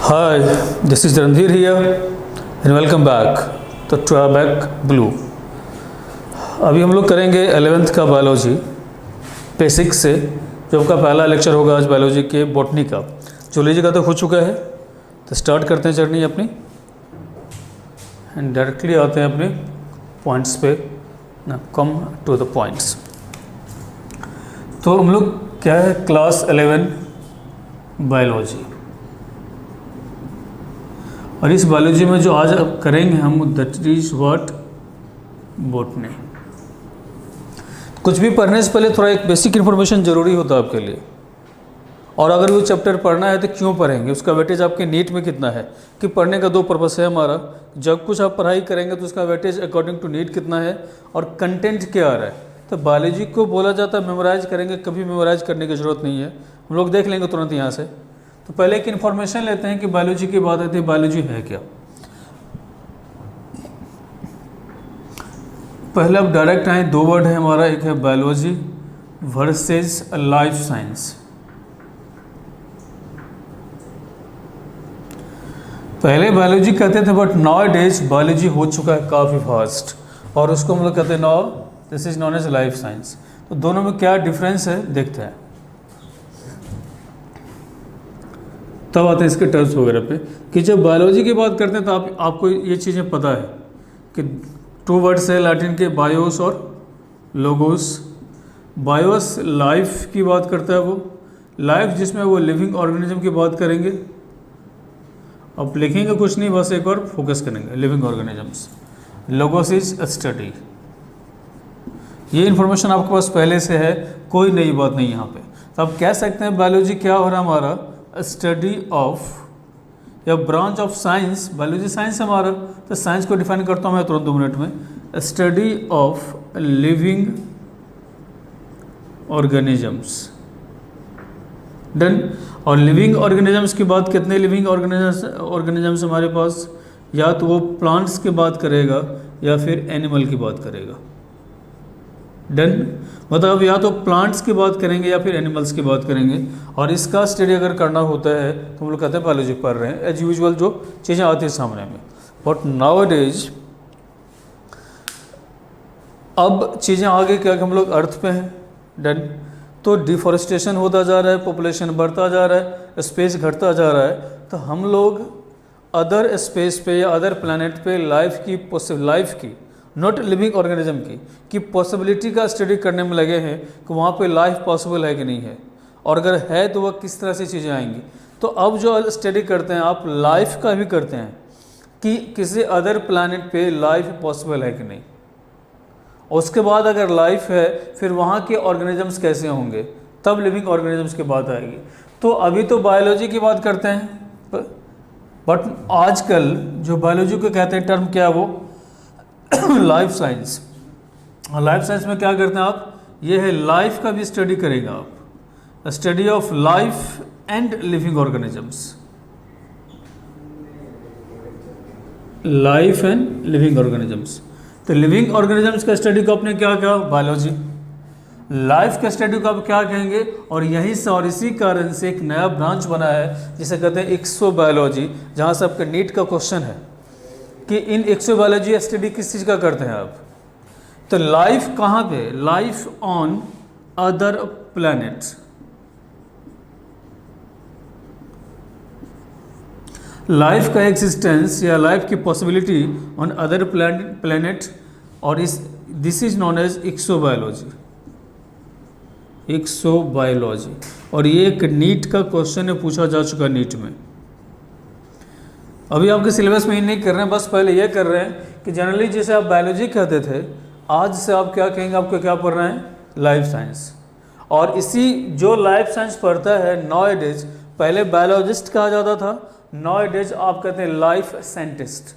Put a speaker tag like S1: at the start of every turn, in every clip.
S1: Hi, this is Randhir here and welcome back to Trabac Blue। अभी हम लोग करेंगे 11th का बायोलॉजी बेसिक्स से, जो आपका पहला लेक्चर होगा आज बायोलॉजी के बॉटनी का। जूलॉजी का तो हो चुका है, तो स्टार्ट करते हैं जर्नी अपनी एंड डायरेक्टली आते हैं अपने पॉइंट्स पे ना, कम टू द पॉइंट्स। तो हम लोग क्या है, क्लास 11 बायोलॉजी, और इस बायोलॉजी में जो आज अब करेंगे हम दैट इज व्हाट बॉटनी। कुछ भी पढ़ने से पहले थोड़ा एक बेसिक इन्फॉर्मेशन ज़रूरी होता है आपके लिए, और अगर वो चैप्टर पढ़ना है तो क्यों पढ़ेंगे, उसका वेटेज आपके नीट में कितना है। कि पढ़ने का दो पर्पस है हमारा, जब कुछ आप पढ़ाई करेंगे तो उसका वेटेज अकॉर्डिंग टू नीट कितना है और कंटेंट क्या आ रहा है। तो बायोलॉजी को बोला जाता है मेमोराइज करेंगे, कभी मेमोराइज करने की ज़रूरत नहीं है, हम लोग देख लेंगे तुरंत यहाँ से। तो पहले एक इन्फॉर्मेशन लेते हैं कि बायोलॉजी की बात आती है, बायोलॉजी है क्या। पहले अब डायरेक्ट आए, दो वर्ड है हमारा, एक है बायोलॉजी वर्सेस लाइफ साइंस। पहले बायोलॉजी कहते थे, बट नाउ डेज बायोलॉजी हो चुका है काफ़ी फास्ट, और उसको हम लोग कहते हैं now this is known as life science. तो दोनों में क्या डिफरेंस है देखते हैं, तब आते हैं इसके टर्म्स वगैरह पे। कि जब बायोलॉजी की बात करते हैं तो आपको ये चीज़ें पता है कि टू वर्ड्स है लैटिन के, बायोस और लोगोस। बायोस लाइफ की बात करता है, वो लाइफ जिसमें वो लिविंग ऑर्गेनिज्म की बात करेंगे। अब लिखेंगे कुछ नहीं, बस एक बार फोकस करेंगे, living organisms. Logos is study. ये इन्फॉर्मेशन आपके पास पहले से है, कोई नई बात नहीं यहाँ पे। तो आप कह सकते हैं बायोलॉजी क्या हो रहा है हमारा, स्टडी ऑफ या branch of science. Biology science हमारा, तो साइंस को डिफाइन करता हूँ मैं तुरंत 2 मिनट में। Study of living organisms, done. और लिविंग ऑर्गेनिजम्स की बात, कितने लिविंग ऑर्गेनिजम्स हमारे पास, या तो वो प्लांट्स की बात करेगा या फिर एनिमल की बात करेगा, डन। मतलब या तो प्लांट्स की बात करेंगे या फिर एनिमल्स की बात करेंगे, और इसका स्टडी अगर करना होता है तो हम लोग कहते हैं बायोलॉजी पढ़ रहे हैं, एज यूजुअल जो चीज़ें आती हैं सामने में। बट नाउ डेज अब चीज़ें आगे क्या कि हम लोग अर्थ पे हैं, डन। तो डिफॉरेस्टेशन होता जा रहा है, पॉपुलेशन बढ़ता जा रहा है, स्पेस घटता जा रहा है, तो हम लोग अदर स्पेस पे या अदर प्लैनेट पे लाइफ की नॉट लिविंग ऑर्गेनिज्म की पॉसिबिलिटी का स्टडी करने में लगे हैं कि वहाँ पे लाइफ पॉसिबल है कि नहीं है, और अगर है तो वह किस तरह से चीज़ें आएंगी। तो अब जो स्टडी करते हैं आप, लाइफ का भी करते हैं कि किसी अदर प्लैनेट पे लाइफ पॉसिबल है कि नहीं। उसके बाद अगर लाइफ है फिर वहाँ के ऑर्गेनिजम्स कैसे होंगे, तब लिविंग ऑर्गेनिजम्स की बात आएगी। तो अभी तो बायोलॉजी की बात करते हैं, बट आजकल जो बायोलॉजी को कहते हैं टर्म क्या है वो लाइफ साइंस। लाइफ साइंस में क्या करते हैं आप, ये है लाइफ का भी स्टडी करेंगे आप, study of life and living organisms. Life and living organisms, तो लिविंग ऑर्गेनिजम्स का स्टडी को आपने क्या कहा, बायोलॉजी। लाइफ का स्टडी को आप क्या कहेंगे, और यहीं से और इसी कारण से एक नया ब्रांच बना है जिसे कहते हैं एक्सोबायोलॉजी, जहाँ से आपका नीट का क्वेश्चन है कि इन एक्सोबायोलॉजी स्टडी किस चीज़ का करते हैं आप। तो लाइफ कहाँ पे, life on other planets. Life का एग्जिस्टेंस या लाइफ की पॉसिबिलिटी ऑन अदर प्लैनेट, और this is known as exobiology. Exobiology, और ये एक नीट का क्वेश्चन है, पूछा जा चुका नीट में। अभी आपके सिलेबस में ही नहीं कर रहे हैं, बस पहले ये कर रहे हैं कि जनरली जैसे आप बायोलॉजी कहते थे, आज से आप क्या कहेंगे, आपको क्या पढ़ रहे हैं, लाइफ साइंस। और इसी जो लाइफ साइंस पढ़ता है नाउ डेज, पहले बायोलॉजिस्ट कहा जाता था, नाउ डेज आप कहते हैं लाइफ साइंटिस्ट।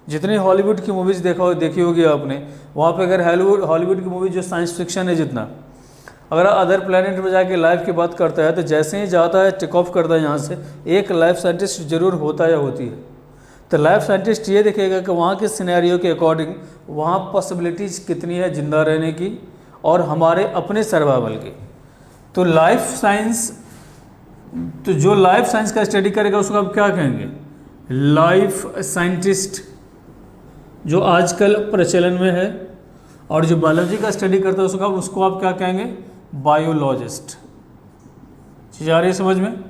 S1: जितनी हॉलीवुड की मूवीज़ देखी होगी आपने, वहाँ पे अगर हॉलीवुड की मूवी जो साइंस फिक्शन है जितना, अगर अदर प्लैनेट में जाके लाइफ की बात करता है तो जैसे ही जाता है टेक ऑफ करता है यहाँ से, एक लाइफ साइंटिस्ट जरूर होता है या होती है। तो लाइफ साइंटिस्ट ये देखेगा कि वहाँ के सिनेरियो के अकॉर्डिंग वहाँ पॉसिबिलिटीज़ कितनी है जिंदा रहने की और हमारे अपने सर्वाइवल की। तो लाइफ साइंस तो जो लाइफ साइंस का स्टडी करेगा उसको आप क्या कहेंगे? लाइफ साइंटिस्ट, जो आजकल प्रचलन में है। और जो बायोलॉजी का स्टडी करता है उसको आप क्या कहेंगे? बायोलॉजिस्ट। चीज़ आ रही है समझ में?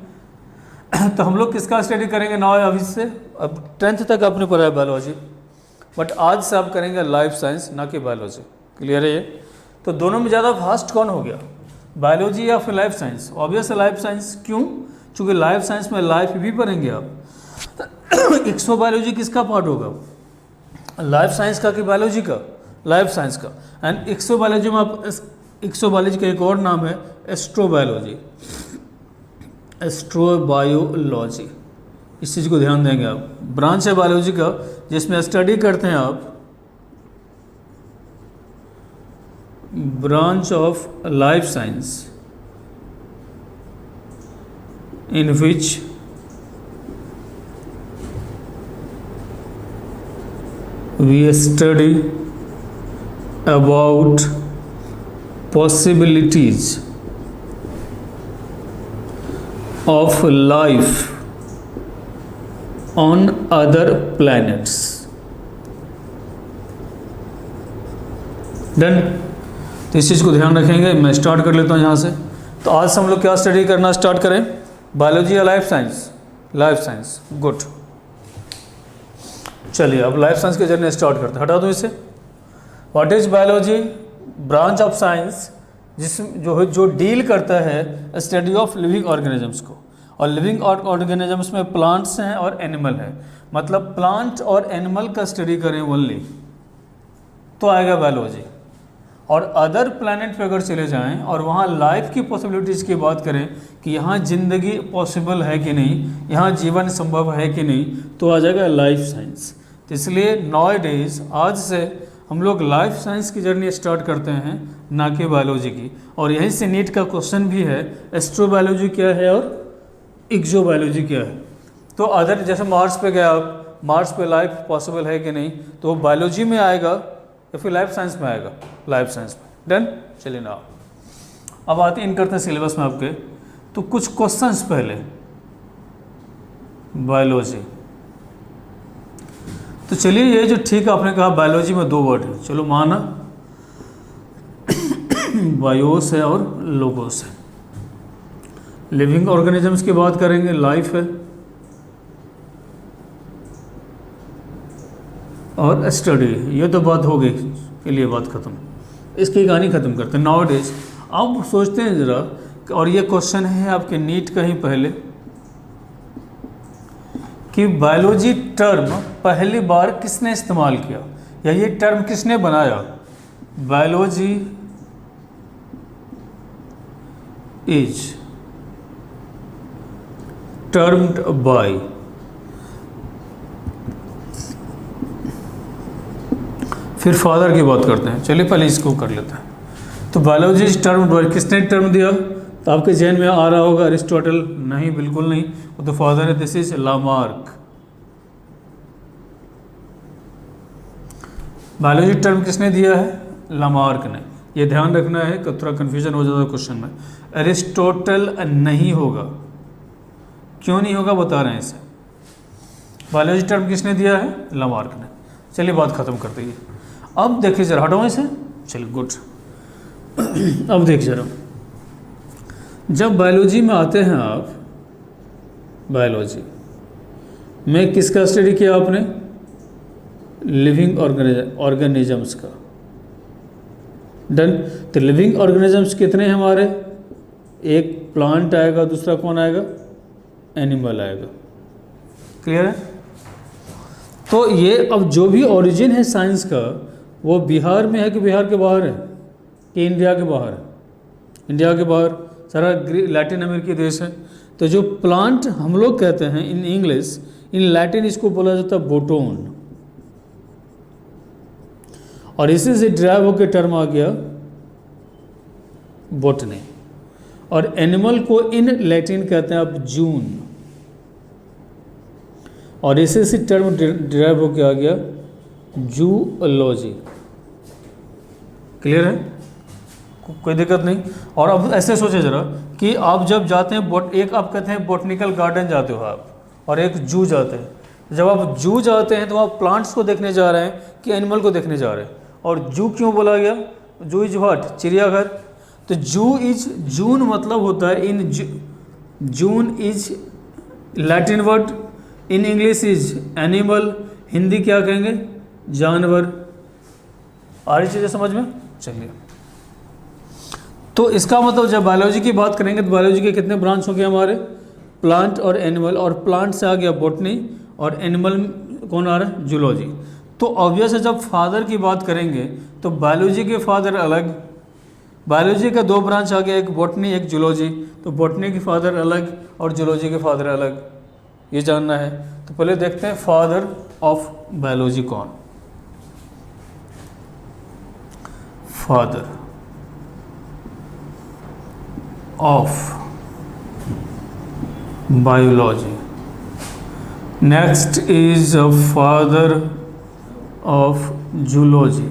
S1: तो हम लोग किसका स्टडी करेंगे नाउ? अभी से अब 10th तक आपने पढ़ा है बायोलॉजी, बट आज से आप करेंगे लाइफ साइंस, ना कि बायोलॉजी। क्लियर है ये? तो दोनों में ज़्यादा फास्ट कौन हो गया, बायोलॉजी या फिर लाइफ साइंस? ऑब्वियस है लाइफ साइंस। क्यों? क्योंकि लाइफ साइंस में लाइफ भी पढ़ेंगे आप। एक्सोबायोलॉजी किसका पार्ट होगा, लाइफ साइंस का कि बायोलॉजी का? लाइफ साइंस का। एंड एक्सोबायोलॉजी में आप, एक्सोबायोलॉजी का एक और नाम है एस्ट्रोबायोलॉजी। एस्ट्रोबायोलॉजी, इस चीज़ को ध्यान देंगे आप। ब्रांच है बायोलॉजी का जिसमें स्टडी करते हैं आप branch of life science in which we study about possibilities of life on other planets. Done? तो इस चीज़ को ध्यान रखेंगे। मैं स्टार्ट कर लेता हूँ यहाँ से। तो आज से हम लोग क्या स्टडी करना स्टार्ट करें, बायोलॉजी या life science? Life science. Good, चलिए अब लाइफ साइंस की जर्नी स्टार्ट करते हैं। हटा दो इसे। What is biology? Branch of science जो डील करता है स्टडी ऑफ लिविंग ऑर्गेनिजम्स को। और लिविंग ऑर्गेनिजम्स में प्लांट्स हैं और एनिमल है, मतलब प्लांट और एनिमल का स्टडी करें ओनली तो आएगा बायोलॉजी। और अदर प्लैनेट पे अगर चले जाएं और वहाँ लाइफ की पॉसिबिलिटीज़ की बात करें कि यहाँ ज़िंदगी पॉसिबल है कि नहीं, यहाँ जीवन संभव है कि नहीं, तो आ जाएगा लाइफ साइंस। तो इसलिए नाउ डेज आज से हम लोग लाइफ साइंस की जर्नी स्टार्ट करते हैं, ना कि बायोलॉजी की। और यहीं से नीट का क्वेश्चन भी है, एस्ट्रोबायोलॉजी क्या है और एक्सोबायोलॉजी क्या है। तो अदर जैसे मार्स पे गया आप, मार्स पे लाइफ पॉसिबल है कि नहीं, तो वो बायोलॉजी में आएगा या फिर लाइफ साइंस में आएगा? लाइफ साइंस में। डन? चलिए ना अब आते इन करते हैं सिलेबस में आपके। तो कुछ क्वेश्चंस पहले बायोलॉजी। तो चलिए ये जो ठीक है आपने कहा बायोलॉजी में 2 वर्ड है, चलो माना बायोस है और लोगोस है। लिविंग ऑर्गेनिजम्स की बात करेंगे, लाइफ है और स्टडी। ये तो बात हो गई, के लिए बात खत्म। इसकी कहानी ख़त्म करते हैं नाउ डेज। अब सोचते हैं ज़रा, और ये क्वेश्चन है आपके नीट का ही पहले, कि बायोलॉजी टर्म पहली बार किसने इस्तेमाल किया, या ये टर्म किसने बनाया? बायोलॉजी इज टर्म्ड बाय, फिर फादर की बात करते हैं। चलिए पहले इसको कर लेते हैं। तो बायोलॉजी इज टर्म्ड बाय, किसने टर्म दिया? तो आपके जहन में आ रहा होगा अरिस्टोटल। नहीं, बिल्कुल नहीं, वो तो फादर है। This is Lamarck. Biology term किसने दिया है? लामार्क ने। ये ध्यान रखना है कि थोड़ा कन्फ्यूजन हो जाता है क्वेश्चन में। अरिस्टोटल नहीं होगा। क्यों नहीं होगा बता रहे हैं इसे। बायोलॉजी टर्म किसने दिया है? लामार्क ने। चलिए बात खत्म करते हैं। अब देखिए जरा, हटाओ इसे। चलिए गुड। अब देखिए जरा, जब बायोलॉजी में आते हैं आप, बायोलॉजी में किसका स्टडी किया आपने? लिविंग ऑर्गेनिजम्स का। डन। तो लिविंग ऑर्गेनिजम्स कितने हैं हमारे? एक प्लांट आएगा, दूसरा कौन आएगा? एनिमल आएगा। क्लियर है? तो ये अब जो भी ओरिजिन है साइंस का, वो बिहार में है कि बिहार के बाहर है, कि इंडिया के बाहर है? इंडिया के बाहर, सारा लैटिन अमेरिकी देश है। तो जो प्लांट हम लोग कहते हैं इन इंग्लिश, इन लैटिन इसको बोला जाता है बोटोन, और इसी से ड्राइव होकर टर्म आ गया बोटनी। और एनिमल को इन लैटिन कहते हैं आप जून, और इसी से टर्म ड्राइव होकर आ गया जूलॉजी। क्लियर है? कोई दिक्कत नहीं। और अब ऐसे सोचे जरा कि आप जब जाते हैं एक आप कहते हैं बॉटनिकल गार्डन जाते हो आप, और एक जू जाते हैं। जब आप जू जाते हैं तो आप प्लांट्स को देखने जा रहे हैं कि एनिमल को देखने जा रहे हैं। और जू क्यों बोला गया? जू इज व्हाट? चिड़ियाघर। तो जून मतलब होता है June is Latin word, in English is animal, Hindi क्या कहेंगे? जानवर। आ रही चीज़ें समझ में? चलिए, तो इसका मतलब जब बायोलॉजी की बात करेंगे तो बायोलॉजी के कितने ब्रांच हो गए हमारे? प्लांट और एनिमल, और प्लांट से आ गया बॉटनी, और एनिमल कौन आ रहा है? जूलॉजी। तो ऑब्वियस है जब फादर की बात करेंगे तो बायोलॉजी के फादर अलग, बायोलॉजी का 2 ब्रांच आ गया, एक बॉटनी एक जूलॉजी। तो बॉटनी के फादर अलग और जूलॉजी के फादर अलग, ये जानना है। तो पहले देखते हैं फादर ऑफ बायोलॉजी कौन? Father of biology. Next is a father of zoology.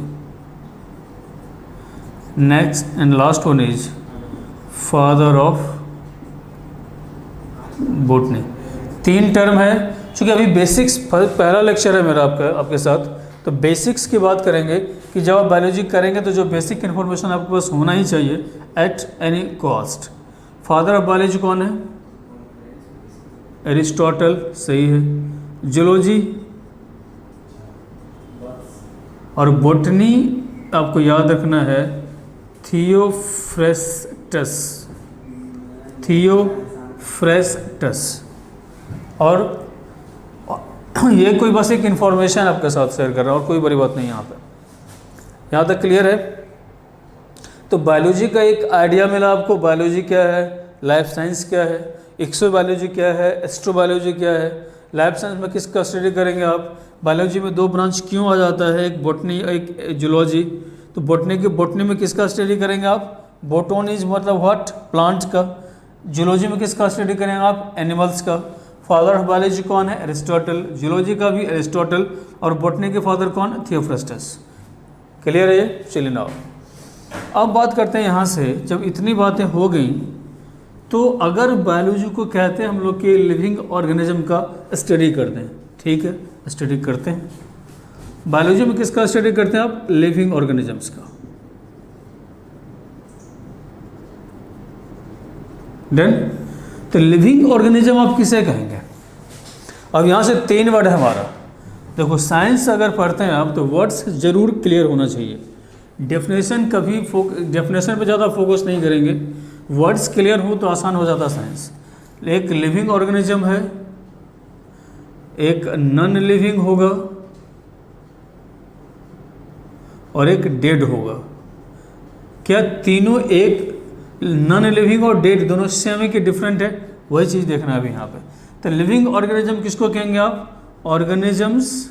S1: Next and last one is father of botany. 3 term है। चूँकि अभी बेसिक्स पहला लेक्चर है मेरा आपके साथ, तो बेसिक्स की बात करेंगे कि जब आप बायोलॉजी करेंगे तो जो बेसिक इन्फॉर्मेशन आपके पास होना ही चाहिए at any cost. Father of biology कौन है? एरिस्टोटल, सही है। जूलॉजी और बॉटनी आपको याद रखना है थियोफ्रेस्टस, थियोफ्रेस्टस। और ये कोई बस एक इन्फॉर्मेशन आपके साथ शेयर कर रहा हूँ और कोई बड़ी बात नहीं यहाँ पे। यहाँ तक क्लियर है? तो बायोलॉजी का एक आइडिया मिला आपको, बायोलॉजी क्या है, लाइफ साइंस क्या है, एक्सोबायोलॉजी क्या है, एस्ट्रोबायोलॉजी क्या है। लाइफ साइंस में किसका स्टडी करेंगे आप? बायोलॉजी में 2 ब्रांच क्यों आ जाता है, एक बॉटनी एक जूलॉजी। तो बॉटनी में किसका स्टडी करेंगे आप? बोटोनिज मतलब व्हाट? प्लांट का। जूलॉजी में किसका स्टडी करेंगे आप? एनिमल्स का। फादर ऑफ बायोलॉजी कौन है? एरिस्टोटल। जूलॉजी का भी एरिस्टोटल, और बॉटनी के फादर कौन? थियोफ्रेस्टस। क्लियर है ये? चलिए ना अब बात करते हैं यहाँ से। जब इतनी बातें हो गई तो अगर बायोलॉजी को कहते हैं हम लोग कि लिविंग ऑर्गेनिज्म का स्टडी करते हैं, ठीक है, स्टडी करते हैं। बायोलॉजी में किसका स्टडी करते हैं आप? लिविंग ऑर्गेनिजम्स का। डन। तो लिविंग ऑर्गेनिज्म आप किसे कहेंगे? अब यहाँ से 3 वर्ड है हमारा। देखो, साइंस अगर पढ़ते हैं आप तो वर्ड्स जरूर क्लियर होना चाहिए। डेफिनेशन कभी डेफिनेशन पे ज़्यादा फोकस नहीं करेंगे, वर्ड्स क्लियर हो तो आसान हो जाता साइंस। एक लिविंग ऑर्गेनिज्म है, एक नॉन लिविंग होगा और एक डेड होगा। क्या तीनों एक नॉन लिविंग और डेड दोनों सेम है कि डिफरेंट है? वही चीज़ देखना है अभी यहाँ पे। तो लिविंग ऑर्गेनिज्म किसको कहेंगे आप? ऑर्गेनिजम्स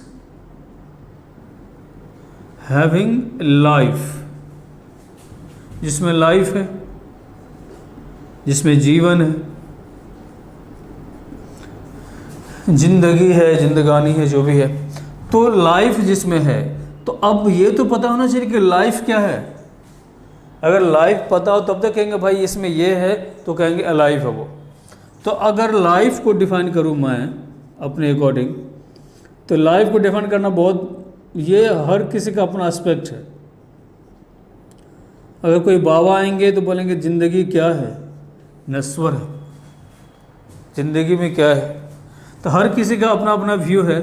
S1: हैविंग लाइफ, जिसमें लाइफ है, जिसमें जीवन है, जिंदगी है, जिंदगानी है, जो भी है। तो लाइफ जिसमें है, तो अब ये तो पता होना चाहिए कि लाइफ क्या है। अगर लाइफ पता हो तब तक कहेंगे भाई इसमें ये है, तो कहेंगे अलाइव है वो। तो अगर लाइफ को डिफाइन करूँ मैं अपने अकॉर्डिंग, तो लाइफ को डिफाइन करना बहुत, ये हर किसी का अपना एस्पेक्ट है। अगर कोई बाबा आएंगे तो बोलेंगे ज़िंदगी क्या है? नश्वर है। ज़िंदगी में क्या है? तो हर किसी का अपना अपना व्यू है।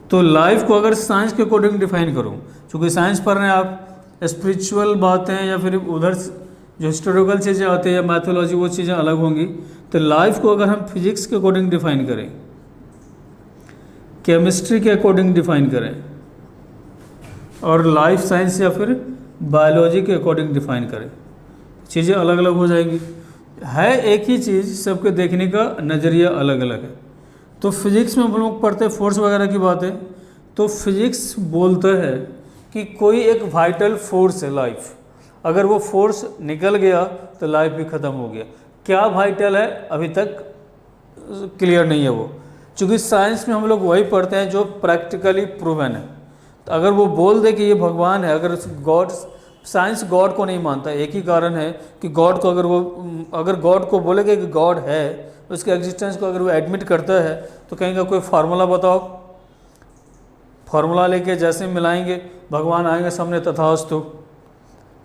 S1: तो लाइफ को अगर साइंस के अकॉर्डिंग डिफाइन करूं, क्योंकि साइंस पढ़ रहे हैं आप, स्पिरिचुअल बातें या फिर उधर जो हिस्टोरिकल चीज़ें आती है या मैथोलॉजी, वो चीज़ें अलग होंगी। तो लाइफ को अगर हम फिजिक्स के अकॉर्डिंग डिफाइन करें, केमिस्ट्री के अकॉर्डिंग डिफाइन करें, और लाइफ साइंस या फिर बायोलॉजी के अकॉर्डिंग डिफाइन करें, चीज़ें अलग अलग हो जाएंगी। है एक ही चीज़, सबके देखने का नज़रिया अलग अलग है। तो फिज़िक्स में हम लोग पढ़ते हैं फोर्स वगैरह की बातें, तो फिज़िक्स बोलता है कि कोई एक वाइटल फोर्स है लाइफ, अगर वो फोर्स निकल गया तो लाइफ भी ख़त्म हो गया। क्या वाइटल है अभी तक क्लियर नहीं है वो, क्योंकि साइंस में हम लोग वही पढ़ते हैं जो प्रैक्टिकली प्रूवन है। तो अगर वो बोल दे कि ये भगवान है, अगर गॉड साइंस गॉड को नहीं मानता। एक ही कारण है कि गॉड को अगर गॉड को बोलेगा कि गॉड है, उसके एग्जिस्टेंस को अगर वो एडमिट करता है तो कहेंगे कोई फार्मूला बताओ, फार्मूला लेके जैसे मिलाएंगे भगवान आएंगे सामने तथास्तु।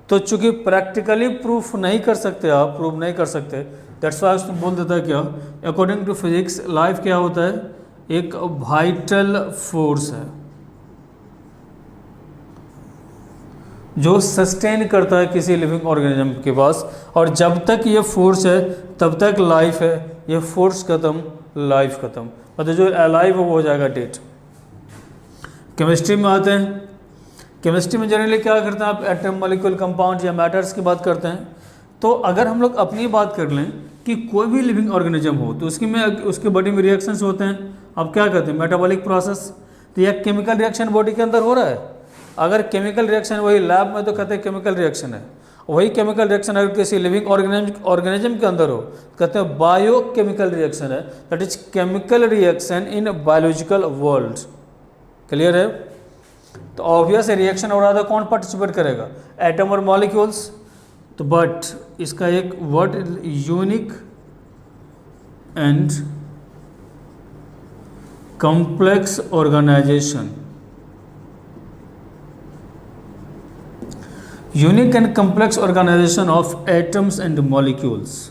S1: तो चूंकि प्रैक्टिकली प्रूफ नहीं कर सकते, आप प्रूव नहीं कर सकते, दैट्स वाई बोल देता है क्या, अकॉर्डिंग टू फिजिक्स लाइफ क्या होता है, एक वाइटल फोर्स है जो सस्टेन करता है किसी लिविंग ऑर्गेनिज्म के पास, और जब तक ये फोर्स है तब तक लाइफ है, ये फोर्स खत्म लाइफ खत्म, मतलब जो अलाइव है वो हो जाएगा डेड। केमिस्ट्री में आते हैं, केमिस्ट्री में जनरली क्या करते हैं आप, एटम मॉलिक्यूल कंपाउंड या मैटर्स की बात करते हैं। तो अगर हम लोग अपनी बात कर लें कि कोई भी लिविंग ऑर्गेनिज्म हो तो उसके बॉडी में रिएक्शंस होते हैं, अब क्या कहते हैं मेटाबॉलिक प्रोसेस। तो यह केमिकल रिएक्शन बॉडी के अंदर हो रहा है, अगर केमिकल रिएक्शन वही लैब में तो कहते हैं केमिकल रिएक्शन है, वही केमिकल रिएक्शन अगर किसी लिविंग ऑर्गेनिज्म के अंदर हो कहते हैं बायोकेमिकल रिएक्शन है, that is chemical reaction in biological world. Clear है? तो ऑब्वियस रिएक्शन हो रहा था, कौन पार्टिसिपेट करेगा, एटम और मॉलिक्यूल्स। तो बट इसका एक word unique and complex organization, unique and complex organisation of atoms and molecules.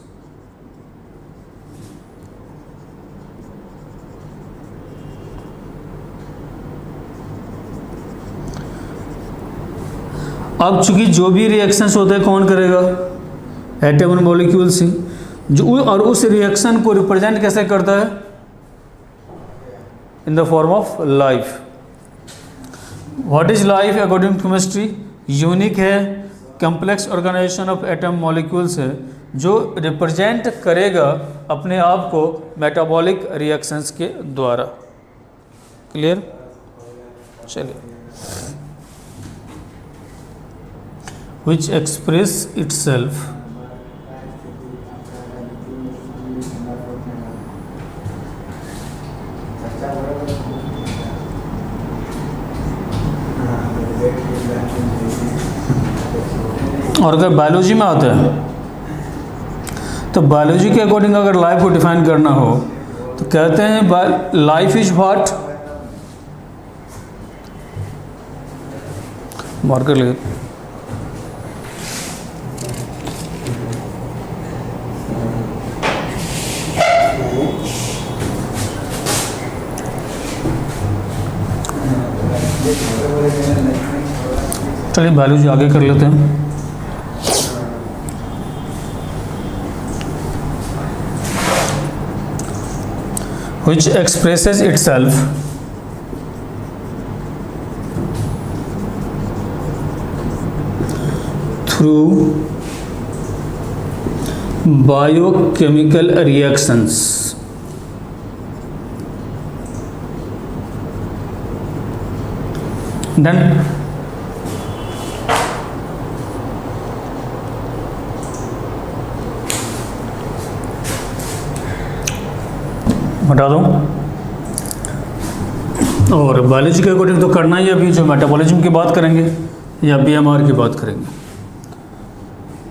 S1: अब चूंकि जो भी रिएक्शंस होते हैं कौन करेगा, एटम और मॉलिक्यूल्स ही, जो और उस रिएक्शन को रिप्रेजेंट कैसे करता है, in the form of life. What is life according to chemistry, unique है, complex organisation of atom molecules है, जो रिप्रेजेंट करेगा अपने आप को मेटाबॉलिक रिएक्शंस के द्वारा। क्लियर? चलिए, which express itself और अगर बायोलॉजी में आता है तो बायोलॉजी के अकॉर्डिंग अगर लाइफ को डिफाइन करना हो तो कहते हैं लाइफ इज व्हाट, मार्कर ले, चलिए बायोलॉजी आगे कर लेते हैं। which expresses itself through biochemical reactions. Done. हटा दूँ, और बायोलॉजी के अकॉर्डिंग तो करना ही, अभी जो मेटाबॉलिज्म की बात करेंगे या बीएमआर की बात करेंगे।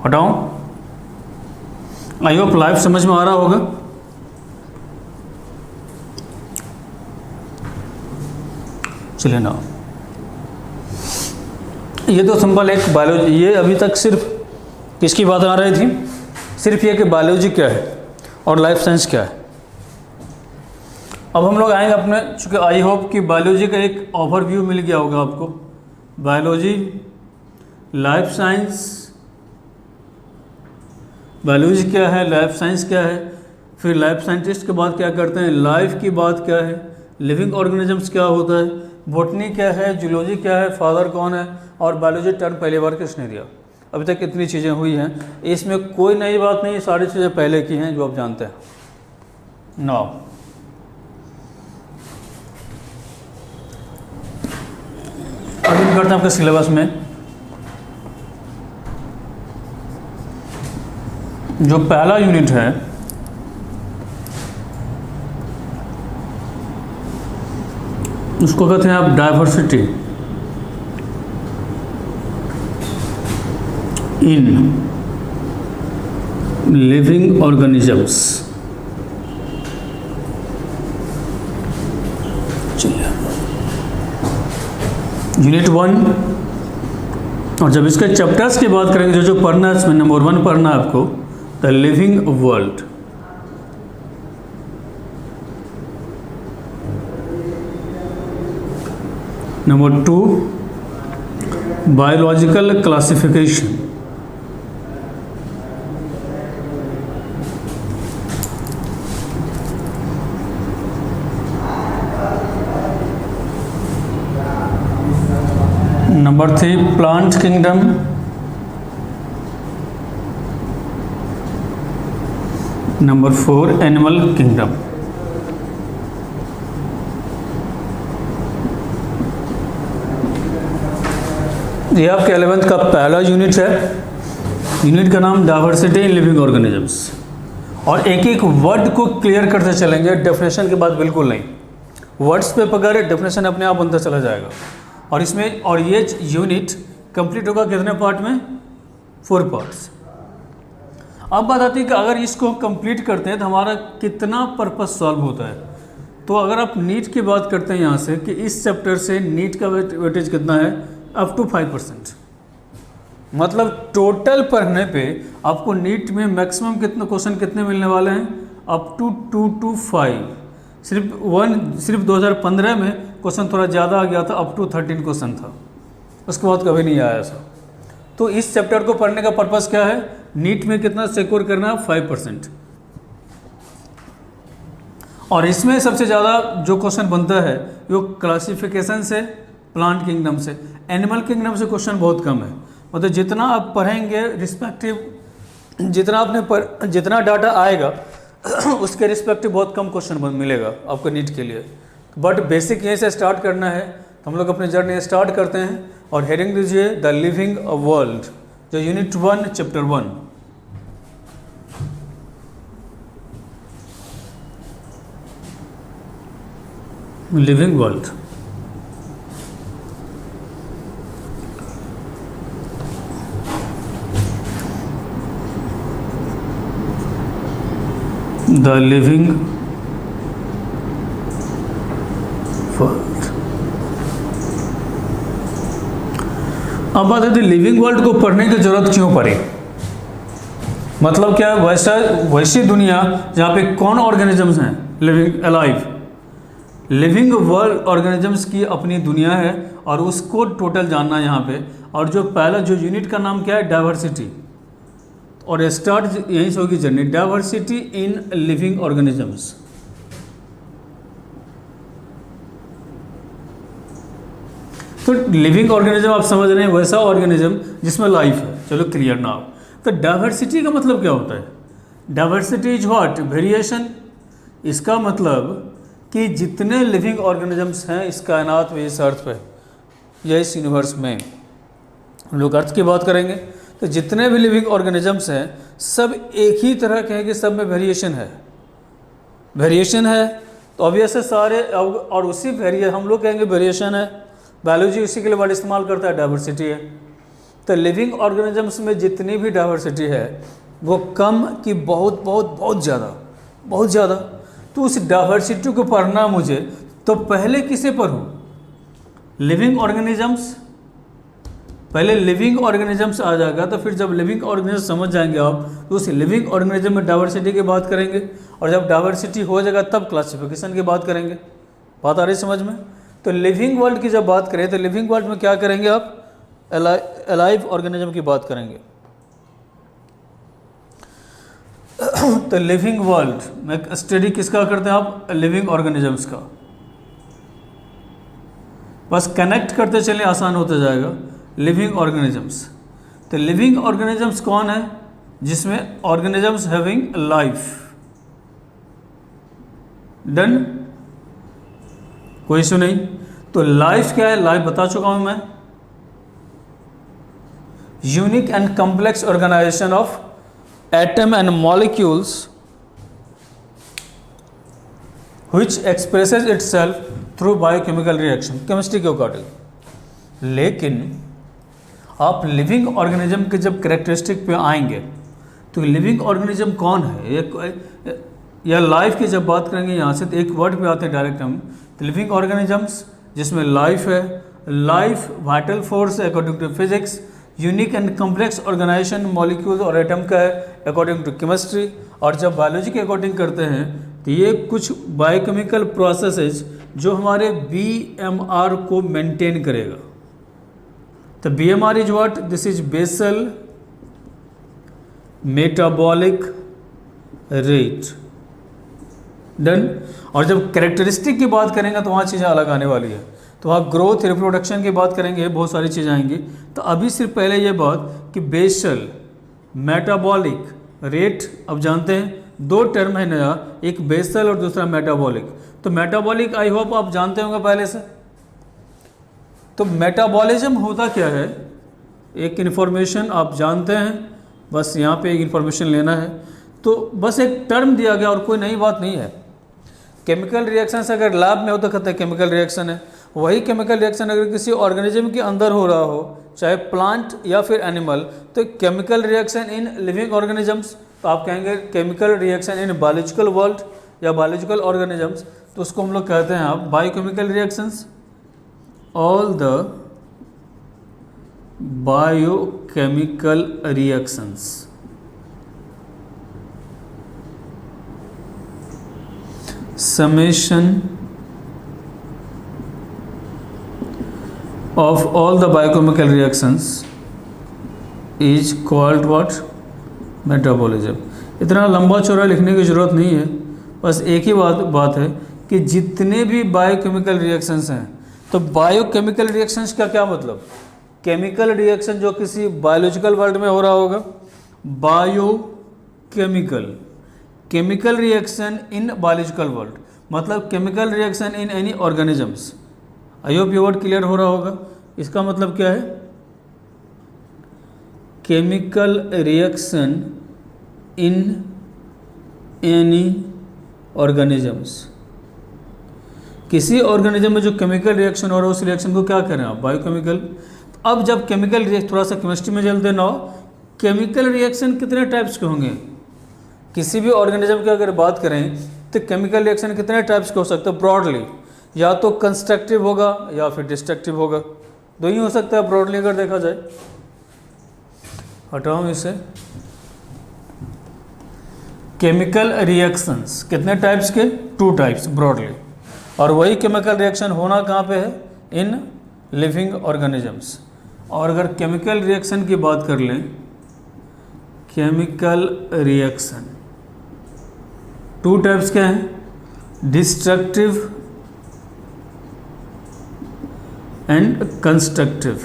S1: हटाऊँ? आई होप लाइफ समझ में आ रहा होगा। चलिए ना, ये तो सिंपल एक बायोलॉजी, ये अभी तक सिर्फ किसकी बात आ रही थी, सिर्फ ये कि बायोलॉजी क्या है और लाइफ साइंस क्या है। अब हम लोग आएंगे अपने, चूँकि आई होप कि बायोलॉजी का एक ओवरव्यू मिल गया होगा आपको, बायोलॉजी, लाइफ साइंस, बायोलॉजी क्या है, लाइफ साइंस क्या है, फिर लाइफ साइंटिस्ट के बाद क्या करते हैं, लाइफ की बात क्या है, लिविंग ऑर्गेनिजम्स क्या होता है, बॉटनी क्या है, जूलॉजी क्या है, फादर कौन है, और बायोलॉजी टर्म पहली बार किसने दिया। अभी तक इतनी चीज़ें हुई हैं, इसमें कोई नई बात नहीं, सारी चीज़ें पहले की हैं जो आप जानते हैं। नाउ अभी करते हैं आपके सिलेबस में जो पहला यूनिट है उसको कहते हैं आप diversity. In living organisms. Unit 1, और जब इसके चैप्टर्स की बात करेंगे, जो जो पढ़ना है इसमें नंबर 1 पढ़ना है आपको the living world. Number 2 biological classification. Number 3 plant kingdom. Number 4 animal kingdom. ये आपके 11th का पहला यूनिट है। यूनिट का नाम डाइवर्सिटी इन लिविंग ऑर्गेनिजम्स। और एक एक वर्ड को क्लियर करते चलेंगे, डेफिनेशन के बाद बिल्कुल नहीं। वर्ड्स पे पकड़, डेफिनेशन अपने आप बनता चला जाएगा। और इसमें, और ये यूनिट कंप्लीट होगा कितने पार्ट में? 4 पार्ट्स। अब बात आती है कि अगर इसको कंप्लीट करते हैं तो हमारा कितना पर्पस सॉल्व होता है। तो अगर आप नीट की बात करते हैं यहाँ से, कि इस चैप्टर से नीट का वेटेज कितना है? Up to 5%। मतलब टोटल पढ़ने पे आपको नीट में मैक्सिमम कितने क्वेश्चन कितने मिलने वाले हैं? Up to 2 to 5। सिर्फ 2015 में क्वेश्चन थोड़ा ज़्यादा आ गया था, अप टू 13 क्वेश्चन था, उसके बाद कभी नहीं आया ऐसा। तो इस चैप्टर को पढ़ने का पर्पस क्या है? नीट में कितना सिक्योर करना है? 5%। और इसमें सबसे ज़्यादा जो क्वेश्चन बनता है वो क्लासिफिकेशन से, प्लांट किंगडम से। एनिमल किंगडम से क्वेश्चन बहुत कम है। मतलब जितना आप पढ़ेंगे रिस्पेक्टिव, जितना डाटा आएगा उसके रिस्पेक्टिव बहुत कम क्वेश्चन मिलेगा आपको नीट के लिए। बट बेसिक यहीं से स्टार्ट करना है, तो हम लोग अपनी जर्नी स्टार्ट करते हैं। और हेडिंग दीजिए द लिविंग वर्ल्ड, जो unit 1 chapter 1। Living world. The living world. अब बात है लिविंग वर्ल्ड को पढ़ने की जरूरत क्यों पड़ी? मतलब क्या वैसी दुनिया जहाँ पे कौन ऑर्गेनिजम्स हैं living alive. Living world organisms की अपनी दुनिया है और उसको टोटल जानना है यहाँ पे। और जो पहला जो यूनिट का नाम क्या है? डाइवर्सिटी। और स्टार्ट यहीं से होगी journey, diversity in living organisms. तो लिविंग ऑर्गेनिज्म आप समझ रहे हैं, वैसा ऑर्गेनिज्म जिसमें लाइफ है। चलो क्लियर ना हो। तो डाइवर्सिटी का मतलब क्या होता है? Diversity is what? वेरिएशन। इसका मतलब कि जितने लिविंग ऑर्गेनिजम्स हैं इस कायनात में, इस अर्थ पे या इस यूनिवर्स में, हम लोग अर्थ की बात करेंगे तो जितने भी लिविंग ऑर्गेनिजम्स हैं सब एक ही तरह के हैं कि सब में वेरिएशन है। वेरिएशन है तो ऑब्वियस है सारे, और उसी हम लोग कहेंगे वेरिएशन है। बायोलॉजी उसी के लिए वर्ड इस्तेमाल करता है, डाइवर्सिटी है। तो लिविंग ऑर्गेनिजम्स में जितनी भी डाइवर्सिटी है वो कम की बहुत बहुत बहुत ज़्यादा, बहुत ज़्यादा। तो उस डाइवर्सिटी को पढ़ना मुझे, तो पहले किसे पढ़ूँ? Living organisms. पहले लिविंग ऑर्गेनिजम्स आ जाएगा, तो फिर जब लिविंग ऑर्गेनिज्म समझ जाएंगे आप, तो उस लिविंग ऑर्गेनिज्म में डाइवर्सिटी की बात करेंगे। और जब डाइवर्सिटी हो जाएगा तब क्लासिफिकेशन की बात करेंगे। बात आ रही समझ में? तो लिविंग वर्ल्ड की जब बात करें तो लिविंग वर्ल्ड में क्या करेंगे आप? अलाइव ऑर्गेनिज्म की बात करेंगे। तो लिविंग वर्ल्ड में स्टडी किसका करते हैं आप? लिविंग ऑर्गेनिजम्स का। बस कनेक्ट करते चले, आसान होता जाएगा। Living organisms. तो लिविंग ऑर्गेनिजम्स कौन है? जिसमें ऑर्गेनिजम्स हैविंग लाइफ। डन? कोई इशू नहीं। तो लाइफ क्या है? लाइफ बता चुका हूं मैं। Unique and complex organisation of atom and molecules which expresses itself through biochemical reaction, chemistry के अकॉर्डिंग। लेकिन आप लिविंग ऑर्गेनिज्म के जब कैरेक्टरिस्टिक पे आएंगे तो लिविंग ऑर्गेनिज्म कौन है, एक या लाइफ की जब बात करेंगे यहाँ से तो एक वर्ड पे आते हैं डायरेक्ट हम, तो लिविंग ऑर्गेनिजम्स जिसमें लाइफ है, life vital force according to physics, unique and complex organization molecule और एटम का है अकॉर्डिंग टू केमिस्ट्री, और जब बायोलॉजी के अकॉर्डिंग करते हैं तो ये कुछ बायोकेमिकल प्रोसेसेस जो हमारे BMR को मेंटेन करेगा। तो BMR is what, this is basal metabolic rate, done. और जब कैरेक्टरिस्टिक की बात करेंगे तो वहाँ चीज़ें अलग आने वाली है, तो वहाँ ग्रोथ रिप्रोडक्शन की बात करेंगे, बहुत सारी चीज़ें आएंगी। तो अभी सिर्फ पहले ये बात कि बेसल मेटाबॉलिक रेट, अब जानते हैं दो टर्म है नया, एक बेसल और दूसरा मेटाबॉलिक। तो मेटाबॉलिक आई होप आप जानते होंगे पहले से। तो मेटाबॉलिज्म होता क्या है, एक इन्फॉर्मेशन आप जानते हैं, बस यहाँ पे एक इन्फॉर्मेशन लेना है, तो बस एक टर्म दिया गया और कोई नई बात नहीं है। केमिकल रिएक्शंस अगर लैब में हो तो कहते हैं केमिकल रिएक्शन है, वही केमिकल रिएक्शन अगर किसी ऑर्गेनिज्म के अंदर हो रहा हो, चाहे प्लांट या फिर एनिमल, तो chemical reaction in living organisms, तो आप कहेंगे chemical reaction in biological world या बायोलॉजिकल ऑर्गेनिजम्स, तो उसको हम लोग कहते हैं आप biochemical reactions. All the biochemical reactions summation of all the biochemical reactions is called what, metabolism। इतना लंबा चौड़ा लिखने की ज़रूरत नहीं है, बस एक ही बात है कि जितने भी बायोकेमिकल रिएक्शंस हैं, तो बायोकेमिकल रिएक्शंस का क्या मतलब, केमिकल रिएक्शन जो किसी बायोलॉजिकल वर्ल्ड में हो रहा होगा, biochemical, chemical reaction in biological world मतलब chemical reaction in any organisms. I hope ये वर्ड क्लियर हो रहा होगा। इसका मतलब क्या है, chemical reaction in any organisms, किसी ऑर्गेनिज्म में जो केमिकल रिएक्शन हो रहा है उस रिएक्शन को क्या करें आप, बायोकेमिकल। अब जब केमिकल रिएक्शन, थोड़ा सा केमिस्ट्री में चलते ना, केमिकल रिएक्शन कितने टाइप्स के होंगे, किसी भी ऑर्गेनिज्म की अगर बात करें तो केमिकल रिएक्शन कितने टाइप्स के हो सकते हैं ब्रॉडली, या तो कंस्ट्रक्टिव होगा या फिर डिस्ट्रक्टिव होगा, दो ही हो सकता है ब्रॉडली अगर देखा जाए। हटाओ इसे, केमिकल रिएक्शंस कितने टाइप्स के, 2 टाइप्स ब्रॉडली, और वही केमिकल रिएक्शन होना कहाँ पे है, इन लिविंग ऑर्गेनिजम्स। और अगर केमिकल रिएक्शन की बात कर लें, केमिकल रिएक्शन 2 टाइप्स के हैं, डिस्ट्रक्टिव एंड कंस्ट्रक्टिव।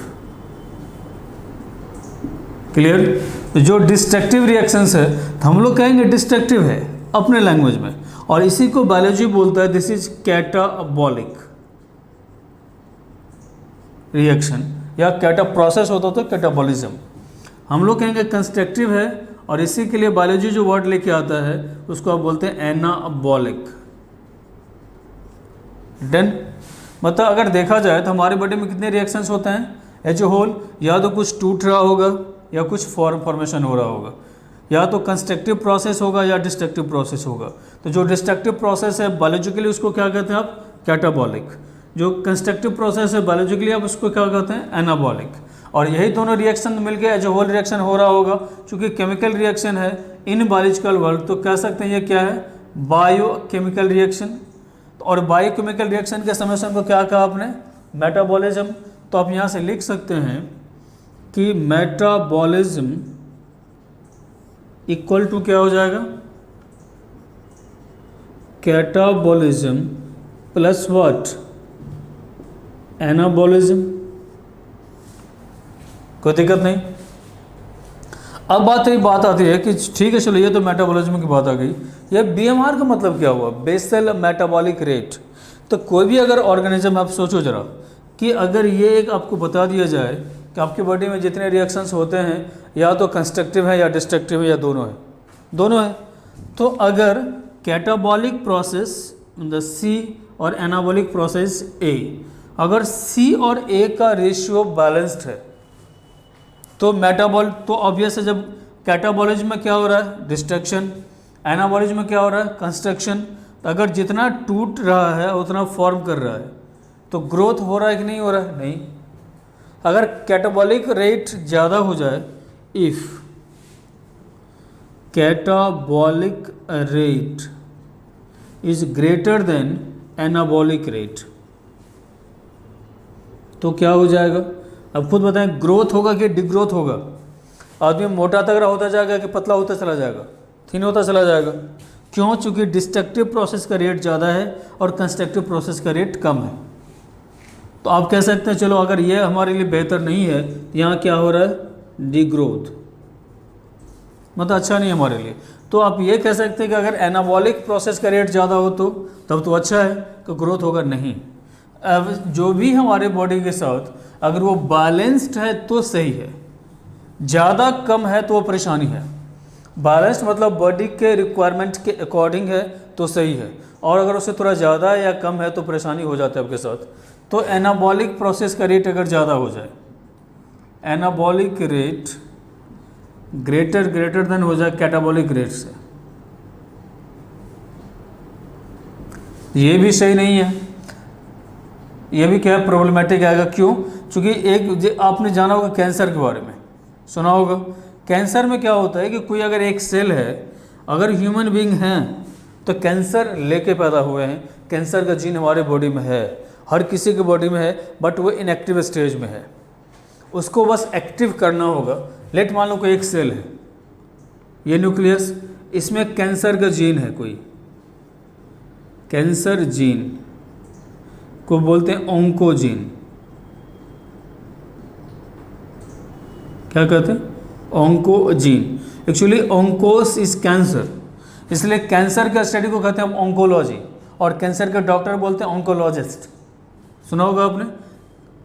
S1: क्लियर। तो जो डिस्ट्रक्टिव रिएक्शंस है तो हम लोग कहेंगे डिस्ट्रक्टिव है अपने लैंग्वेज में, और इसी को बायोलॉजी बोलता है दिस इज कैटाबॉलिक रिएक्शन, या कैटा प्रोसेस होता तो कैटाबॉलिज्म। हम लोग कहेंगे कंस्ट्रक्टिव है, और इसी के लिए बायोलॉजी जो वर्ड लेके आता है उसको आप बोलते हैं एनाबॉलिक। डन। मतलब अगर देखा जाए तो हमारे बॉडी में कितने रिएक्शंस होते हैं एज ए होल, या तो कुछ टूट रहा होगा या कुछ फॉर्मेशन हो रहा होगा, या तो कंस्ट्रक्टिव प्रोसेस होगा या डिस्ट्रक्टिव प्रोसेस होगा। तो जो डिस्ट्रक्टिव प्रोसेस है बायोलॉजिकली उसको क्या कहते हैं आप, कैटाबॉलिक। जो कंस्ट्रक्टिव प्रोसेस है बायोलॉजिकली आप उसको क्या कहते हैं, एनाबॉलिक। और यही दोनों रिएक्शन मिलकर एज ए होल रिएक्शन हो रहा होगा, क्योंकि केमिकल रिएक्शन है इन बायोलॉजिकल वर्ल्ड, तो कह सकते हैं ये क्या है, बायोकेमिकल रिएक्शन। और बायोकेमिकल रिएक्शन के समेशन को क्या कहा आपने, मेटाबॉलिज्म। तो आप यहाँ से लिख सकते हैं कि मेटाबॉलिज्म इक्वल टू क्या हो जाएगा, कैटाबॉलिज्म प्लस व्हाट, एनाबॉलिज्म। कोई दिक्कत नहीं। अब बात आती है कि ठीक है चलो ये तो मेटाबॉलिज्म की बात आ गई, ये BMR का मतलब क्या हुआ, बेसल मेटाबॉलिक रेट। तो कोई भी अगर ऑर्गेनिज्म, आप सोचो जरा कि अगर ये एक आपको बता दिया जाए कि आपकी बॉडी में जितने रिएक्शंस होते हैं या तो कंस्ट्रक्टिव है या डिस्ट्रक्टिव है या दोनों है, तो अगर कैटाबॉलिक प्रोसेस द C और एनाबॉलिक प्रोसेस A, अगर C और A का रेशियो बैलेंस्ड है, तो मेटाबॉल तो ऑब्वियस है, जब कैटाबॉलिज्म में क्या हो रहा है, डिस्ट्रक्शन, एनाबॉलिज्म में क्या हो रहा है, कंस्ट्रक्शन। तो अगर जितना टूट रहा है उतना फॉर्म कर रहा है, तो ग्रोथ हो रहा है कि नहीं हो रहा है, नहीं। अगर कैटाबॉलिक रेट ज़्यादा हो जाए, if catabolic rate is greater than anabolic rate, तो क्या हो जाएगा, अब खुद बताएं, ग्रोथ होगा कि डिग्रोथ होगा। आदमी मोटा तगड़ा होता जाएगा कि पतला होता चला जाएगा, थिन होता चला जाएगा। क्यों? चूँकि डिस्ट्रक्टिव प्रोसेस का रेट ज़्यादा है और कंस्ट्रक्टिव प्रोसेस का रेट कम है। तो आप कह सकते हैं चलो अगर ये हमारे लिए बेहतर नहीं है, तो यहाँ क्या हो रहा है, डिग्रोथ, मतलब अच्छा नहीं है हमारे लिए। तो आप ये कह सकते हैं कि अगर एनाबॉलिक प्रोसेस का रेट ज़्यादा हो तो तब तो अच्छा है, तो ग्रोथ होगा, नहीं। अब जो भी हमारे बॉडी के साथ अगर वो बैलेंस्ड है तो सही है, ज़्यादा कम है तो वो परेशानी है। बैलेंस्ड मतलब बॉडी के रिक्वायरमेंट के अकॉर्डिंग है तो सही है, और अगर उससे थोड़ा ज़्यादा या कम है तो परेशानी हो जाता है आपके साथ। तो एनाबॉलिक प्रोसेस का रेट अगर ज़्यादा हो जाए, एनाबॉलिक रेट ग्रेटर देन हो जाए कैटाबॉलिक रेट से, ये भी सही नहीं है, ये भी क्या है, प्रॉब्लमेटिक आएगा। क्यों? क्योंकि एक आपने जाना होगा कैंसर के बारे में, सुना होगा। कैंसर में क्या होता है कि कोई अगर एक सेल है, अगर ह्यूमन बीइंग हैं तो कैंसर लेके पैदा हुए हैं, कैंसर का जीन हमारे बॉडी में है, हर किसी के बॉडी में है, बट वो इनएक्टिव स्टेज में है, उसको बस एक्टिव करना होगा। लेट मान लो कोई एक सेल है, ये न्यूक्लियस, इसमें कैंसर का जीन है, कोई कैंसर जीन को बोलते हैं ऑन्कोजीन। क्या कहते हैं? ऑन्कोजीन। एक्चुअली ऑन्कोस इज कैंसर, इसलिए कैंसर का स्टडी को कहते हैं हम ऑन्कोलॉजी, और कैंसर के डॉक्टर बोलते हैं ऑन्कोलॉजिस्ट। सुना होगा आपने,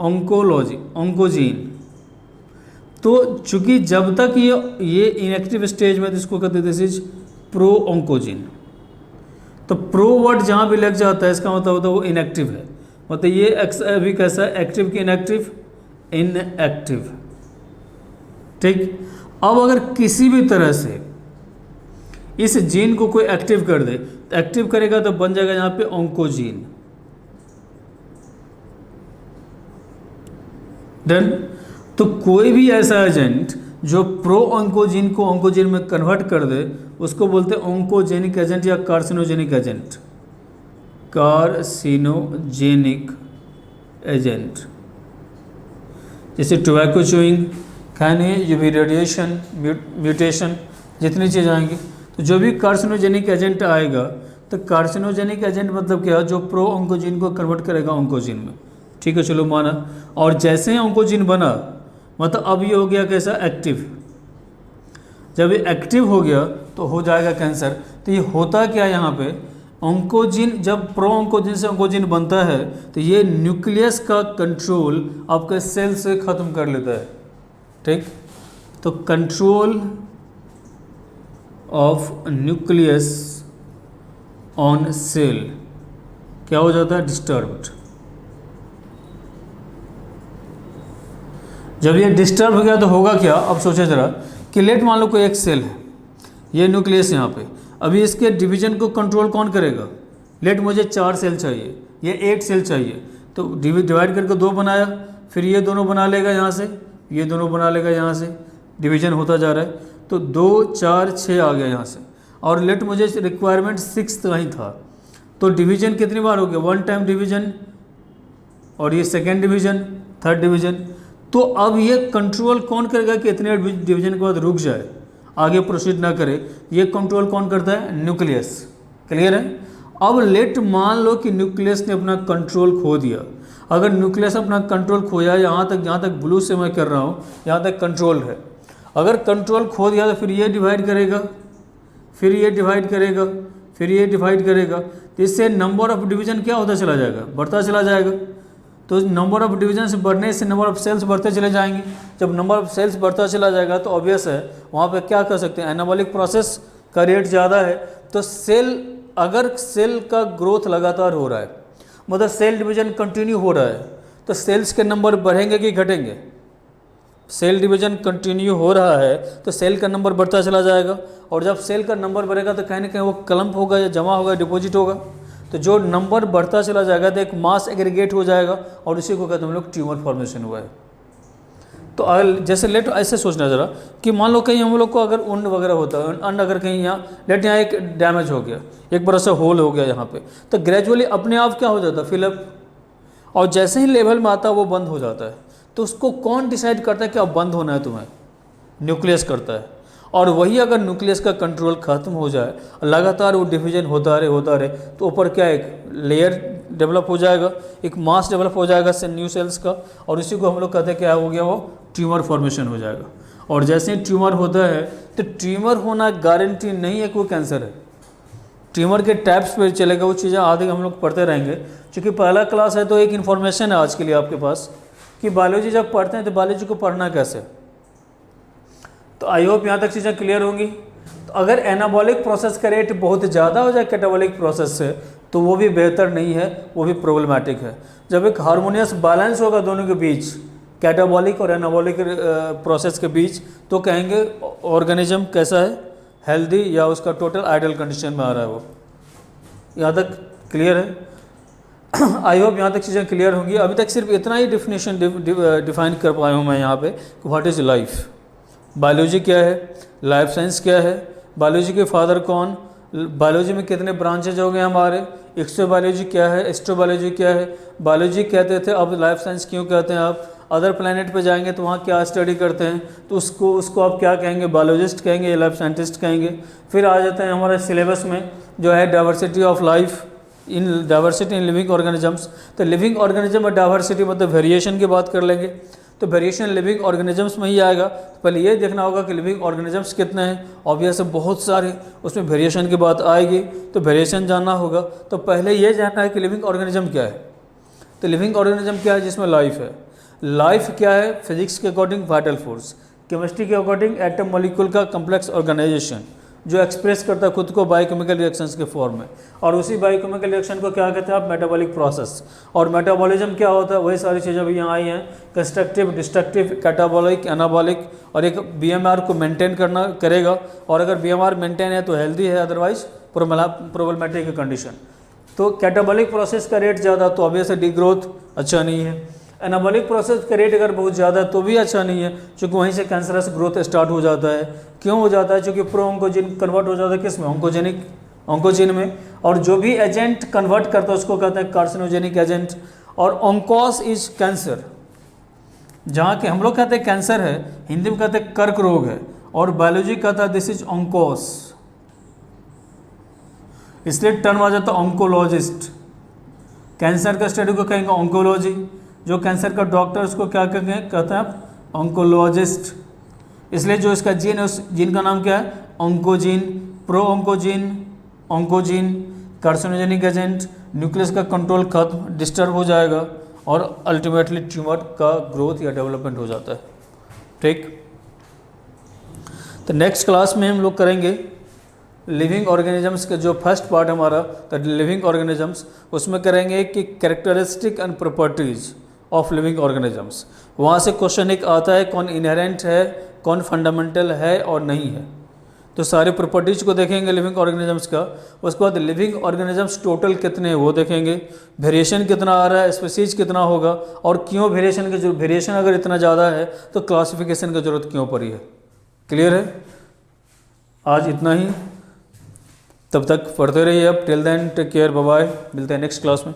S1: ऑन्कोलॉजी, ऑन्कोजीन। तो चूंकि जब तक ये इनएक्टिव स्टेज में, तो इसको कहते हैं दिस इज प्रो ऑन्कोजीन। तो प्रो वर्ड जहाँ भी लग जाता है इसका मतलब होता है वो इनएक्टिव है, मतलब ये अभी कैसा है, एक्टिव की इनएक्टिव, इनएक्टिव, ठीक। अब अगर किसी भी तरह से इस जीन को कोई एक्टिव कर दे, तो एक्टिव करेगा तो बन जाएगा यहाँ पे ऑन्कोजीन। डन। तो कोई भी ऐसा एजेंट जो प्रो ऑन्कोजीन को ऑन्कोजीन में कन्वर्ट कर दे, उसको बोलते हैं ऑन्कोजेनिक एजेंट या कार्सिनोजेनिक एजेंट, कार्सिनोजेनिक एजेंट। जैसे टोबैको च्यूइंग, खाने, यूवी रेडिएशन, म्यूटेशन, जितनी चीज़ आएंगी, तो जो भी कार्सिनोजेनिक एजेंट आएगा, तो कार्सिनोजेनिक एजेंट मतलब क्या है, जो प्रो ऑन्कोजीन को कन्वर्ट करेगा ऑन्कोजीन में, ठीक है, चलो माना। और जैसे ही ऑन्कोजीन बना, मतलब अब ये हो गया कैसा, एक्टिव। जब ये एक्टिव हो गया तो हो जाएगा कैंसर। तो ये होता क्या है यहाँ पे, ऑन्कोजीन, जब प्रो ऑन्कोजीन से ऑन्कोजीन बनता है तो ये न्यूक्लियस का कंट्रोल आपके सेल से ख़त्म कर लेता है, ठीक। तो control of nucleus on sale क्या हो जाता है, डिस्टर्ब्ड। जब ये डिस्टर्ब हो गया तो होगा क्या, अब सोचे जरा कि लेट मान लो कोई एक सेल है, ये न्यूक्लियस यहाँ पे, अभी इसके डिवीजन को कंट्रोल कौन करेगा। लेट मुझे 4 सेल चाहिए, ये 8 सेल चाहिए, तो डिवाइड करके 2 बनाया, फिर ये दोनों बना लेगा यहाँ से, ये दोनों बना लेगा यहाँ से, डिवीजन होता जा रहा है, तो 2 4 6 आ गया यहाँ से। और लेट मुझे रिक्वायरमेंट 6 का ही था, तो डिवीजन कितनी बार हो गया, 1 टाइम डिवीजन, और ये सेकेंड डिवीजन, थर्ड डिवीजन। तो अब ये कंट्रोल कौन करेगा कि इतने डिवीजन के बाद रुक जाए, आगे प्रोसीड ना करे, ये कंट्रोल कौन करता है, न्यूक्लियस। क्लियर है। अब लेट मान लो कि न्यूक्लियस ने अपना कंट्रोल खो दिया। अगर न्यूक्लियस अपना कंट्रोल खोया, यहाँ तक ब्लू से मैं कर रहा हूँ, यहाँ तक कंट्रोल है, अगर कंट्रोल खो दिया तो फिर ये डिवाइड करेगा, फिर ये डिवाइड करेगा, फिर ये डिवाइड करेगा, तो इससे नंबर ऑफ डिवीजन क्या होता चला जाएगा, बढ़ता चला जाएगा। तो नंबर ऑफ डिवीजन से बढ़ने से नंबर ऑफ सेल्स बढ़ते चले जाएंगे। जब नंबर ऑफ सेल्स बढ़ता चला जाएगा तो ऑब्वियस है वहाँ पे क्या कर सकते हैं, एनाबॉलिक प्रोसेस का रेट ज़्यादा है, तो सेल, अगर सेल का ग्रोथ लगातार हो रहा है, मतलब सेल डिवीजन कंटिन्यू हो रहा है, तो सेल्स के नंबर बढ़ेंगे कि घटेंगे, सेल डिवीजन कंटिन्यू हो रहा है तो सेल का नंबर बढ़ता चला जाएगा, और जब सेल का नंबर बढ़ेगा तो कहीं ना कहीं वो क्लम्प होगा या जमा होगा, डिपॉजिट होगा। तो जो नंबर बढ़ता चला जाएगा तो एक मास एग्रीगेट हो जाएगा, और इसी को कहते हैं हम लोग ट्यूमर फॉर्मेशन हुआ है। तो अगर जैसे लेट ऐसे सोचना ज़रा कि मान लो कहीं हम लोग को अगर उंड वगैरह होता है, अंड अगर कहीं यहाँ लेट यहाँ एक डैमेज हो गया, एक बड़ा सा होल हो गया यहाँ पे, तो ग्रेजुअली अपने आप क्या हो जाता है, फिलअप, और जैसे ही लेवल में आता है वो बंद हो जाता है। तो उसको कौन डिसाइड करता है कि अब बंद होना है तुम्हें? न्यूक्लियस करता है। और वही अगर न्यूक्लियस का कंट्रोल खत्म हो जाए, लगातार वो डिवीजन होता रहे तो ऊपर क्या एक लेयर डेवलप हो जाएगा, एक मास डेवलप हो जाएगा न्यू सेल्स का, और इसी को हम लोग कहते हैं क्या हो गया, वो ट्यूमर फॉर्मेशन हो जाएगा। और जैसे ही ट्यूमर होता है तो ट्यूमर होना गारंटी नहीं है कि वो कैंसर है। ट्यूमर के टाइप्स पे चलेगा, वो चीज़ें आगे हम लोग पढ़ते रहेंगे, क्योंकि पहला क्लास है तो एक इन्फॉर्मेशन है आज के लिए आपके पास कि बायोलॉजी जब पढ़ते हैं तो बायोलॉजी को पढ़ना कैसे। तो आई होप यहाँ तक चीज़ें क्लियर होंगी। तो अगर एनाबॉलिक प्रोसेस का रेट बहुत ज़्यादा हो जाए कैटाबॉलिक प्रोसेस से तो वो भी बेहतर नहीं है, वो भी प्रॉब्लमैटिक है। जब एक हार्मोनियस बैलेंस होगा दोनों के बीच, कैटाबॉलिक और एनाबॉलिक प्रोसेस के बीच, तो कहेंगे ऑर्गेनिज्म कैसा है, हेल्दी, या उसका टोटल आइडियल कंडीशन में आ रहा है। वो यहाँ तक क्लियर है? आई होप यहाँ तक चीज़ें क्लियर होंगी। अभी तक सिर्फ इतना ही डिफिनेशन डिफाइन कर पाया हूँ मैं यहाँ पे कि व्हाट इज़ लाइफ, बायोलॉजी क्या है, लाइफ साइंस क्या है, बायोलॉजी के फादर कौन, बायोलॉजी में कितने ब्रांचेज हो गए हमारे, एक्सोबायोलॉजी क्या है, एस्ट्रोबायोलॉजी क्या है, बायोलॉजी कहते थे अब लाइफ साइंस क्यों कहते हैं, आप अदर प्लैनेट पे जाएंगे तो वहाँ क्या स्टडी करते हैं, तो उसको आप क्या कहेंगे, बायोलॉजिस्ट कहेंगे या लाइफ साइंटिस्ट कहेंगे। फिर आ जाते हैं हमारे सिलेबस में जो है diversity of life in diversity in living organisms. तो लिविंग ऑर्गेनिज्म और डाइवर्सिटी मतलब वेरिएशन की बात कर लेंगे, तो वेरिएशन लिविंग ऑर्गेनिजम्स में ही आएगा। तो पहले ये देखना होगा कि लिविंग ऑर्गेनिजम्स कितने हैं, ऑब्वियस है बहुत सारे, उसमें वेरिएशन की बात आएगी तो वेरिएशन जानना होगा। तो पहले ये जानना है कि लिविंग ऑर्गेनिज्म क्या है। तो लिविंग ऑर्गेनिज्म क्या है, जिसमें लाइफ है। लाइफ क्या है, फिजिक्स के अकॉर्डिंग वाइटल फोर्स, केमिस्ट्री के अकॉर्डिंग एटम मॉलिक्यूल का कम्प्लेक्स ऑर्गेनाइजेशन जो एक्सप्रेस करता है खुद को बायोकेमिकल रिएक्शंस के फॉर्म में, और उसी बायोकेमिकल रिएक्शन को क्या कहते हैं आप, मेटाबॉलिक प्रोसेस। और मेटाबॉलिज्म क्या होता है, वही सारी चीज़ें अभी यहाँ आई हैं, कंस्ट्रक्टिव, डिस्ट्रक्टिव, कैटाबॉलिक, एनाबॉलिक, और एक बीएमआर को मेंटेन करना करेगा, और अगर बीएमआर मेंटेन है तो हेल्दी है, अदरवाइज प्रॉब्लमेटिक कंडीशन। तो कैटाबॉलिक प्रोसेस का रेट ज़्यादा तो ऑब्वियस है डी ग्रोथ अच्छा नहीं है। एनाबॉलिक प्रोसेस का रेट अगर बहुत ज़्यादा है तो भी अच्छा नहीं है, क्योंकि वहीं से कैंसरस ग्रोथ स्टार्ट हो जाता है। क्यों हो जाता है, क्योंकि प्रो ऑन्कोजिन कन्वर्ट हो जाता है किस में, ऑन्कोजिन में, और जो भी एजेंट कन्वर्ट करता है उसको कहते हैं कार्सिनोजेनिक एजेंट। और ऑन्कोस इज कैंसर, जहाँ के हम लोग कहते हैं कैंसर है, हिंदी में कहते हैं कर्क रोग है, और बायोलॉजी कहता है दिस इज ऑन्कोस, इसलिए टर्म आ जाता है ऑन्कोलॉजिस्ट। कैंसर का स्टडी को कहेंगे ऑन्कोलॉजी, जो कैंसर का डॉक्टर उसको क्या कहेंगे, कहते हैं ऑन्कोलॉजिस्ट। इसलिए जो इसका जीन है उस जीन का नाम क्या है, oncogene, pro oncogene, oncogene, carcinogenic agent, nucleus का कंट्रोल खत्म, डिस्टर्ब हो जाएगा, और अल्टीमेटली ट्यूमर का ग्रोथ या डेवलपमेंट हो जाता है। ठीक, तो नेक्स्ट क्लास में हम लोग करेंगे लिविंग ऑर्गेनिजम्स का जो फर्स्ट पार्ट हमारा, तो लिविंग ऑर्गेनिजम्स, उसमें करेंगे कि characteristic and properties of living organisms. वहाँ से क्वेश्चन एक आता है कौन इनहेरेंट है, कौन फंडामेंटल है और नहीं है। तो सारे प्रॉपर्टीज को देखेंगे लिविंग ऑर्गेनिजम्स का। उसके बाद लिविंग ऑर्गेनिजम्स टोटल कितने हैं वो देखेंगे, वेरिएशन कितना आ रहा है, स्पीसीज कितना होगा, और क्यों वेरिएशन की जरूरत, वेरिएशन अगर इतना ज़्यादा है तो क्लासिफिकेशन की जरूरत क्यों पड़ी है। क्लियर है? आज इतना ही, तब तक पढ़ते रहिए। अब till then take care, bye bye, मिलते हैं नेक्स्ट क्लास में।